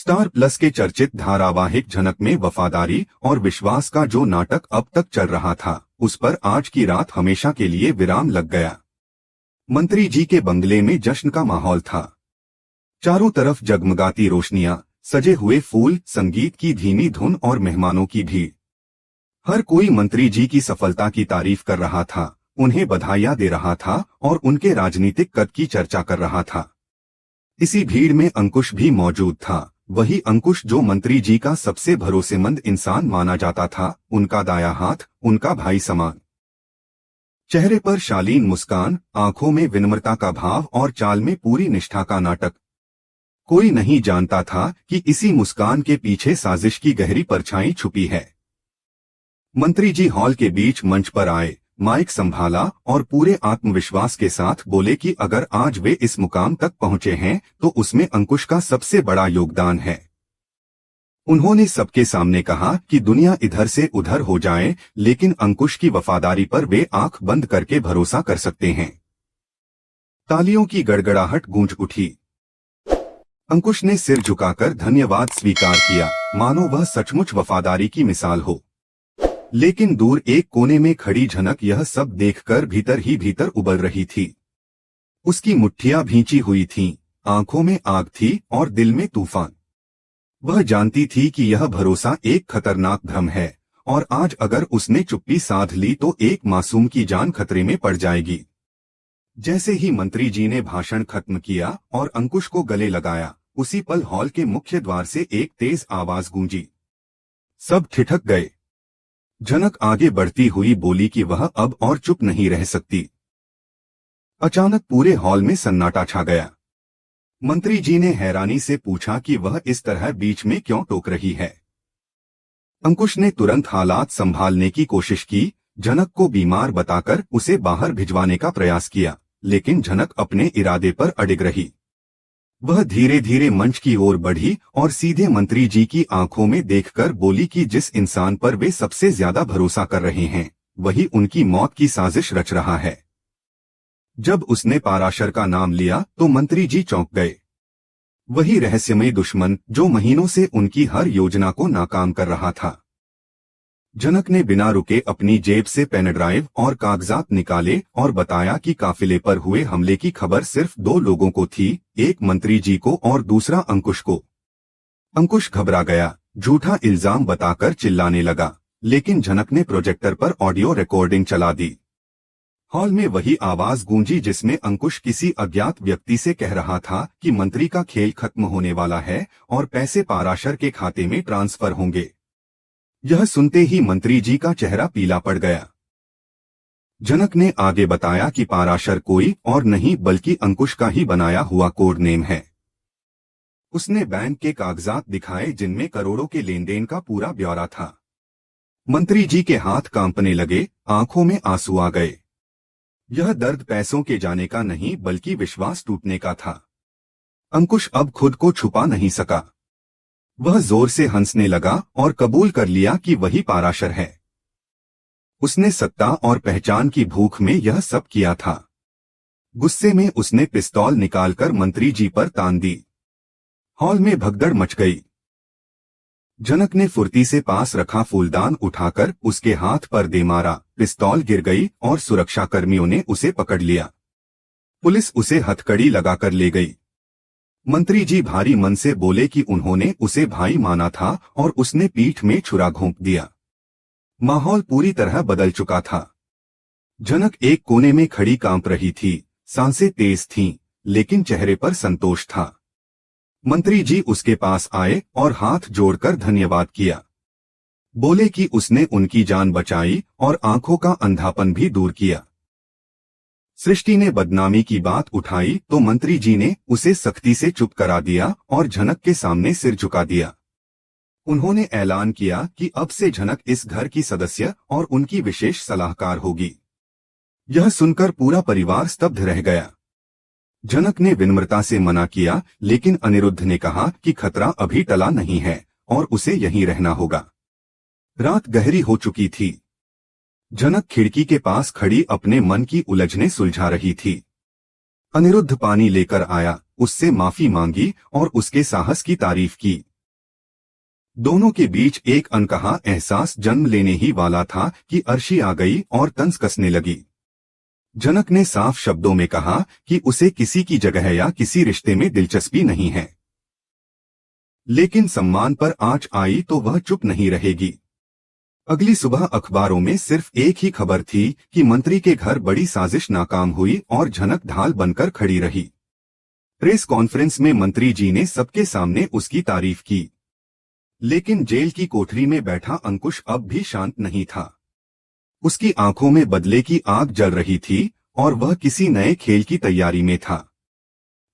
Star plus के चर्चित धारावाहिक झनक में वफादारी और विश्वास का जो नाटक अब तक चल रहा था, उस पर आज की रात हमेशा के लिए विराम लग गया। मंत्री जी के बंगले में जश्न का माहौल था। चारों तरफ जगमगाती रोशनियां, सजे हुए फूल, संगीत की धीमी धुन और मेहमानों की भीड़। हर कोई मंत्री जी की सफलता की तारीफ कर रहा था, उन्हें बधाइयां दे रहा था और उनके राजनीतिक कद की चर्चा कर रहा था। इसी भीड़ में अंकुश भी मौजूद था, वही अंकुश जो मंत्री जी का सबसे भरोसेमंद इंसान माना जाता था, उनका दाया हाथ, उनका भाई समान। चेहरे पर शालीन मुस्कान, आंखों में विनम्रता का भाव और चाल में पूरी निष्ठा का नाटक। कोई नहीं जानता था कि इसी मुस्कान के पीछे साजिश की गहरी परछाई छुपी है। मंत्री जी हॉल के बीच मंच पर आए, माइक संभाला और पूरे आत्मविश्वास के साथ बोले कि अगर आज वे इस मुकाम तक पहुंचे हैं तो उसमें अंकुश का सबसे बड़ा योगदान है। उन्होंने सबके सामने कहा कि दुनिया इधर से उधर हो जाए, लेकिन अंकुश की वफादारी पर वे आंख बंद करके भरोसा कर सकते हैं। तालियों की गड़गड़ाहट गूंज उठी। अंकुश ने सिर झुकाकर धन्यवाद स्वीकार किया, मानो वह सचमुच वफादारी की मिसाल हो। लेकिन दूर एक कोने में खड़ी झनक यह सब देखकर भीतर ही भीतर उबल रही थी। उसकी मुट्ठियां भींची हुई थीं, आंखों में आग थी और दिल में तूफान। वह जानती थी कि यह भरोसा एक खतरनाक भ्रम है और आज अगर उसने चुप्पी साध ली तो एक मासूम की जान खतरे में पड़ जाएगी। जैसे ही मंत्री जी ने भाषण खत्म किया और अंकुश को गले लगाया, उसी पल हॉल के मुख्य द्वार से एक तेज आवाज गूंजी। सब ठिठक गए। झनक आगे बढ़ती हुई बोली कि वह अब और चुप नहीं रह सकती। अचानक पूरे हॉल में सन्नाटा छा गया। मंत्री जी ने हैरानी से पूछा कि वह इस तरह बीच में क्यों टोक रही है। अंकुश ने तुरंत हालात संभालने की कोशिश की, झनक को बीमार बताकर उसे बाहर भिजवाने का प्रयास किया, लेकिन झनक अपने इरादे पर अडिग रही। वह धीरे धीरे मंच की ओर बढ़ी और सीधे मंत्री जी की आंखों में देखकर बोली कि जिस इंसान पर वे सबसे ज्यादा भरोसा कर रहे हैं, वही उनकी मौत की साजिश रच रहा है। जब उसने पाराशर का नाम लिया तो मंत्री जी चौंक गए। वही रहस्यमय दुश्मन जो महीनों से उनकी हर योजना को नाकाम कर रहा था। झनक ने बिना रुके अपनी जेब से पेन ड्राइव और कागजात निकाले और बताया कि काफिले पर हुए हमले की खबर सिर्फ 2 लोगों को थी, एक मंत्री जी को और दूसरा अंकुश को। अंकुश घबरा गया, झूठा इल्जाम बताकर चिल्लाने लगा, लेकिन झनक ने प्रोजेक्टर पर ऑडियो रिकॉर्डिंग चला दी। हॉल में वही आवाज गूंजी जिसमें अंकुश किसी अज्ञात व्यक्ति से कह रहा था कि मंत्री का खेल खत्म होने वाला है और पैसे पाराशर के खाते में ट्रांसफर होंगे। यह सुनते ही मंत्री जी का चेहरा पीला पड़ गया। झनक ने आगे बताया कि पाराशर कोई और नहीं बल्कि अंकुश का ही बनाया हुआ कोड नेम है। उसने बैंक के कागजात दिखाए जिनमें करोड़ों के लेनदेन का पूरा ब्यौरा था। मंत्री जी के हाथ कांपने लगे, आंखों में आंसू आ गए। यह दर्द पैसों के जाने का नहीं बल्कि विश्वास टूटने का था। अंकुश अब खुद को छुपा नहीं सका। वह जोर से हंसने लगा और कबूल कर लिया कि वही पाराशर है। उसने सत्ता और पहचान की भूख में यह सब किया था। गुस्से में उसने पिस्तौल निकालकर मंत्री जी पर तान दी। हॉल में भगदड़ मच गई। झनक ने फुर्ती से पास रखा फूलदान उठाकर उसके हाथ पर दे मारा, पिस्तौल गिर गई और सुरक्षाकर्मियों ने उसे पकड़ लिया। पुलिस उसे हथकड़ी लगाकर ले गई। मंत्री जी भारी मन से बोले कि उन्होंने उसे भाई माना था और उसने पीठ में छुरा घोंप दिया। माहौल पूरी तरह बदल चुका था। झनक एक कोने में खड़ी कांप रही थी, सांसें तेज थीं, लेकिन चेहरे पर संतोष था। मंत्री जी उसके पास आए और हाथ जोड़कर धन्यवाद किया। बोले कि उसने उनकी जान बचाई और आंखों का अंधापन भी दूर किया। सृष्टि ने बदनामी की बात उठाई तो मंत्री जी ने उसे सख्ती से चुप करा दिया और झनक के सामने सिर झुका दिया। उन्होंने ऐलान किया कि अब से झनक इस घर की सदस्य और उनकी विशेष सलाहकार होगी। यह सुनकर पूरा परिवार स्तब्ध रह गया। झनक ने विनम्रता से मना किया, लेकिन अनिरुद्ध ने कहा कि खतरा अभी टला नहीं है और उसे यहीं रहना होगा। रात गहरी हो चुकी थी। झनक खिड़की के पास खड़ी अपने मन की उलझने सुलझा रही थी। अनिरुद्ध पानी लेकर आया, उससे माफी मांगी और उसके साहस की तारीफ की, दोनों के बीच एक अनकहा एहसास जन्म लेने ही वाला था कि अर्शी आ गई और तंज कसने लगी। जनक ने साफ शब्दों में कहा कि उसे किसी की जगह या किसी रिश्ते में दिलचस्पी नहीं है, लेकिन सम्मान पर आंच आई तो वह चुप नहीं रहेगी। अगली सुबह अखबारों में सिर्फ एक ही खबर थी कि मंत्री के घर बड़ी साजिश नाकाम हुई और झनक ढाल बनकर खड़ी रही। प्रेस कॉन्फ्रेंस में मंत्री जी ने सबके सामने उसकी तारीफ की, लेकिन जेल की कोठरी में बैठा अंकुश अब भी शांत नहीं था। उसकी आंखों में बदले की आग जल रही थी और वह किसी नए खेल की तैयारी में था।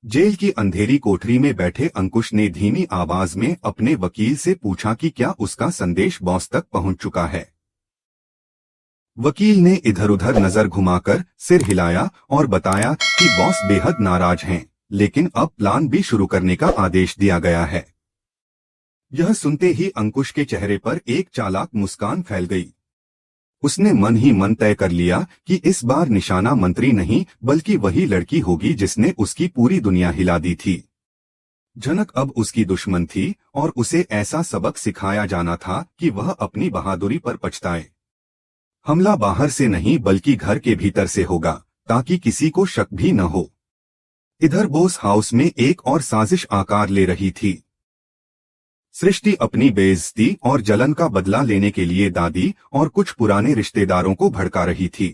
जेल की अंधेरी कोठरी में बैठे अंकुश ने धीमी आवाज में अपने वकील से पूछा कि क्या उसका संदेश बॉस तक पहुंच चुका है। वकील ने इधर उधर नजर घुमाकर सिर हिलाया और बताया कि बॉस बेहद नाराज हैं, लेकिन अब प्लान बी शुरू करने का आदेश दिया गया है। यह सुनते ही अंकुश के चेहरे पर एक चालाक मुस्कान फैल गई। उसने मन ही मन तय कर लिया कि इस बार निशाना मंत्री नहीं बल्कि वही लड़की होगी जिसने उसकी पूरी दुनिया हिला दी थी। झनक अब उसकी दुश्मन थी और उसे ऐसा सबक सिखाया जाना था कि वह अपनी बहादुरी पर पछताए। हमला बाहर से नहीं बल्कि घर के भीतर से होगा, ताकि किसी को शक भी न हो। इधर बोस हाउस में एक और साजिश आकार ले रही थी। सृष्टि अपनी बेइज्जती और जलन का बदला लेने के लिए दादी और कुछ पुराने रिश्तेदारों को भड़का रही थी।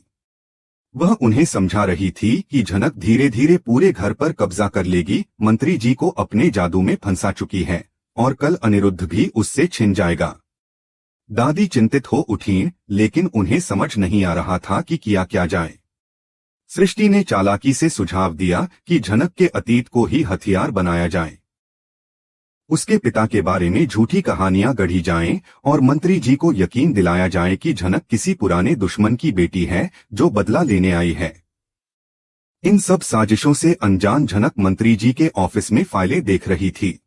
वह उन्हें समझा रही थी कि झनक धीरे धीरे पूरे घर पर कब्जा कर लेगी, मंत्री जी को अपने जादू में फंसा चुकी है और कल अनिरुद्ध भी उससे छिन जाएगा। दादी चिंतित हो उठीं, लेकिन उन्हें समझ नहीं आ रहा था कि किया क्या जाए। सृष्टि ने चालाकी से सुझाव दिया कि झनक के अतीत को ही हथियार बनाया जाए। उसके पिता के बारे में झूठी कहानियां गढ़ी जाएं और मंत्री जी को यकीन दिलाया जाए कि झनक किसी पुराने दुश्मन की बेटी है जो बदला लेने आई है। इन सब साजिशों से अनजान झनक मंत्री जी के ऑफिस में फाइलें देख रही थी।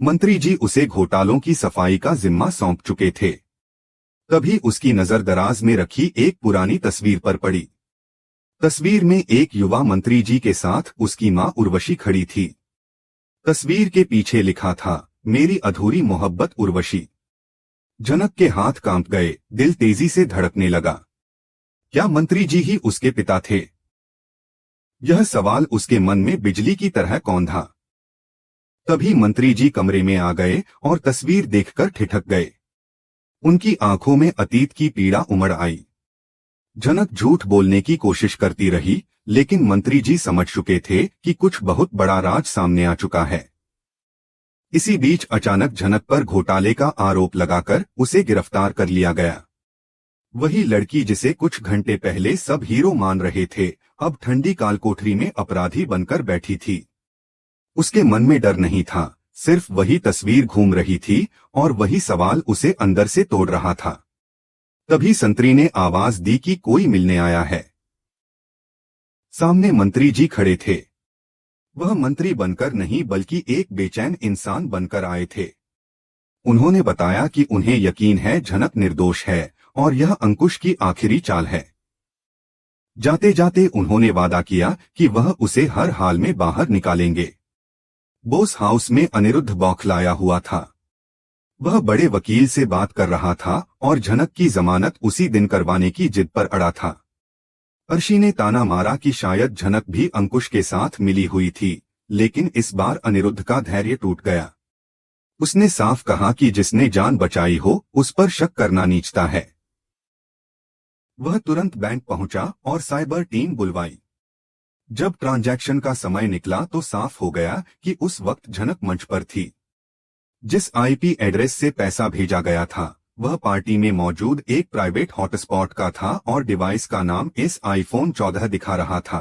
मंत्री जी उसे घोटालों की सफाई का जिम्मा सौंप चुके थे। तभी उसकी नजर दराज में रखी एक पुरानी तस्वीर पर पड़ी। तस्वीर में एक युवा मंत्री जी के साथ उसकी मां उर्वशी खड़ी थी। तस्वीर के पीछे लिखा था, मेरी अधूरी मोहब्बत उर्वशी। झनक के हाथ कांप गए, दिल तेजी से धड़कने लगा। क्या मंत्री जी ही उसके पिता थे? यह सवाल उसके मन में बिजली की तरह कौंधा। तभी मंत्री जी कमरे में आ गए और तस्वीर देखकर ठिठक गए। उनकी आंखों में अतीत की पीड़ा उमड़ आई। झनक झूठ बोलने की कोशिश करती रही, लेकिन मंत्री जी समझ चुके थे कि कुछ बहुत बड़ा राज सामने आ चुका है। इसी बीच अचानक झनक पर घोटाले का आरोप लगाकर उसे गिरफ्तार कर लिया गया। वही लड़की जिसे कुछ घंटे पहले सब हीरो मान रहे थे, अब ठंडी कालकोठरी में अपराधी बनकर बैठी थी। उसके मन में डर नहीं था, सिर्फ वही तस्वीर घूम रही थी और वही सवाल उसे अंदर से तोड़ रहा था। तभी संतरी ने आवाज दी कि कोई मिलने आया है। सामने मंत्री जी खड़े थे। वह मंत्री बनकर नहीं बल्कि एक बेचैन इंसान बनकर आए थे। उन्होंने बताया कि उन्हें यकीन है झनक निर्दोष है और यह अंकुश की आखिरी चाल है। जाते जाते उन्होंने वादा किया कि वह उसे हर हाल में बाहर निकालेंगे। बोस हाउस में अनिरुद्ध बौखलाया हुआ था। वह बड़े वकील से बात कर रहा था और झनक की जमानत उसी दिन करवाने की जिद पर अड़ा था। अर्शी ने ताना मारा कि शायद झनक भी अंकुश के साथ मिली हुई थी, लेकिन इस बार अनिरुद्ध का धैर्य टूट गया। उसने साफ कहा कि जिसने जान बचाई हो उस पर शक करना नीचता है। वह तुरंत बैंक पहुंचा और साइबर टीम बुलवाई। जब ट्रांजैक्शन का समय निकला तो साफ हो गया कि उस वक्त झनक मंच पर थी। जिस आईपी एड्रेस से पैसा भेजा गया था वह पार्टी में मौजूद एक प्राइवेट हॉटस्पॉट का था और डिवाइस का नाम इस आईफोन 14 दिखा रहा था।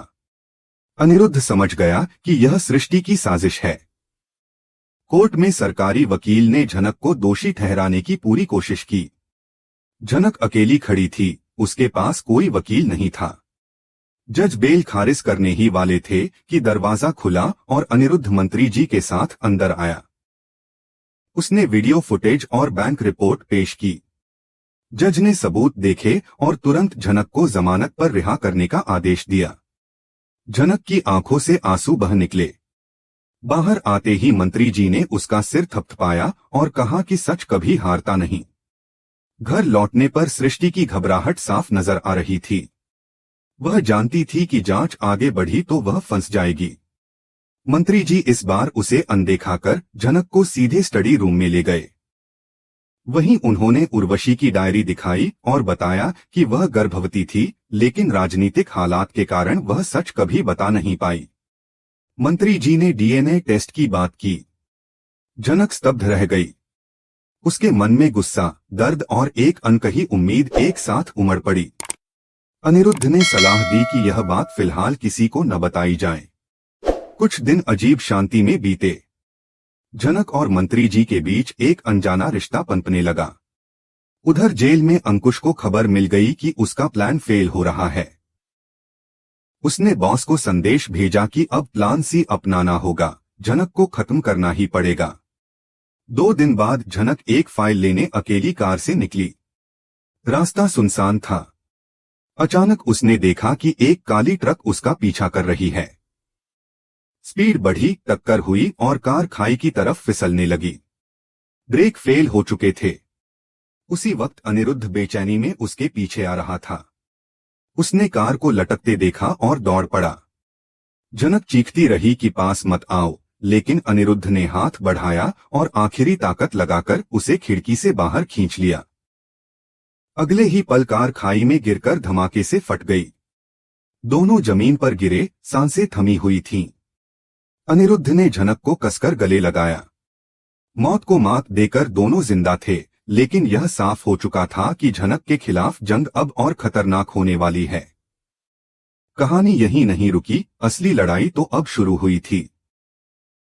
अनिरुद्ध समझ गया कि यह सृष्टि की साजिश है। कोर्ट में सरकारी वकील ने झनक को दोषी ठहराने की पूरी कोशिश की। झनक अकेली खड़ी थी, उसके पास कोई वकील नहीं था। जज बेल खारिज करने ही वाले थे कि दरवाजा खुला और अनिरुद्ध मंत्री जी के साथ अंदर आया। उसने वीडियो फुटेज और बैंक रिपोर्ट पेश की। जज ने सबूत देखे और तुरंत झनक को जमानत पर रिहा करने का आदेश दिया। झनक की आंखों से आंसू बह निकले। बाहर आते ही मंत्री जी ने उसका सिर थपथपाया और कहा कि सच कभी हारता नहीं। घर लौटने पर सृष्टि की घबराहट साफ नजर आ रही थी। वह जानती थी कि जांच आगे बढ़ी तो वह फंस जाएगी। मंत्री जी इस बार उसे अनदेखा कर जनक को सीधे स्टडी रूम में ले गए। वहीं उन्होंने उर्वशी की डायरी दिखाई और बताया कि वह गर्भवती थी, लेकिन राजनीतिक हालात के कारण वह सच कभी बता नहीं पाई। मंत्री जी ने डीएनए टेस्ट की बात की। जनक स्तब्ध रह गई। उसके मन में गुस्सा, दर्द और एक अनकही उम्मीद एक साथ उमड़ पड़ी। अनिरुद्ध ने सलाह दी कि यह बात फिलहाल किसी को न बताई जाए। कुछ दिन अजीब शांति में बीते। जनक और मंत्री जी के बीच एक अनजाना रिश्ता पनपने लगा। उधर जेल में अंकुश को खबर मिल गई कि उसका प्लान फेल हो रहा है। उसने बॉस को संदेश भेजा कि अब प्लान सी अपनाना होगा, जनक को खत्म करना ही पड़ेगा। 2 दिन बाद जनक एक फाइल लेने अकेली कार से निकली। रास्ता सुनसान था। अचानक उसने देखा कि एक काली ट्रक उसका पीछा कर रही है। स्पीड बढ़ी, टक्कर हुई और कार खाई की तरफ फिसलने लगी। ब्रेक फेल हो चुके थे। उसी वक्त अनिरुद्ध बेचैनी में उसके पीछे आ रहा था। उसने कार को लटकते देखा और दौड़ पड़ा। जनक चीखती रही कि पास मत आओ, लेकिन अनिरुद्ध ने हाथ बढ़ाया और आखिरी ताकत लगाकर उसे खिड़की से बाहर खींच लिया। अगले ही पल कार खाई में गिरकर धमाके से फट गई। दोनों जमीन पर गिरे, सांसें थमी हुई थीं। अनिरुद्ध ने जनक को कसकर गले लगाया। मौत को मात देकर दोनों जिंदा थे, लेकिन यह साफ हो चुका था कि जनक के खिलाफ जंग अब और खतरनाक होने वाली है। कहानी यहीं नहीं रुकी, असली लड़ाई तो अब शुरू हुई थी।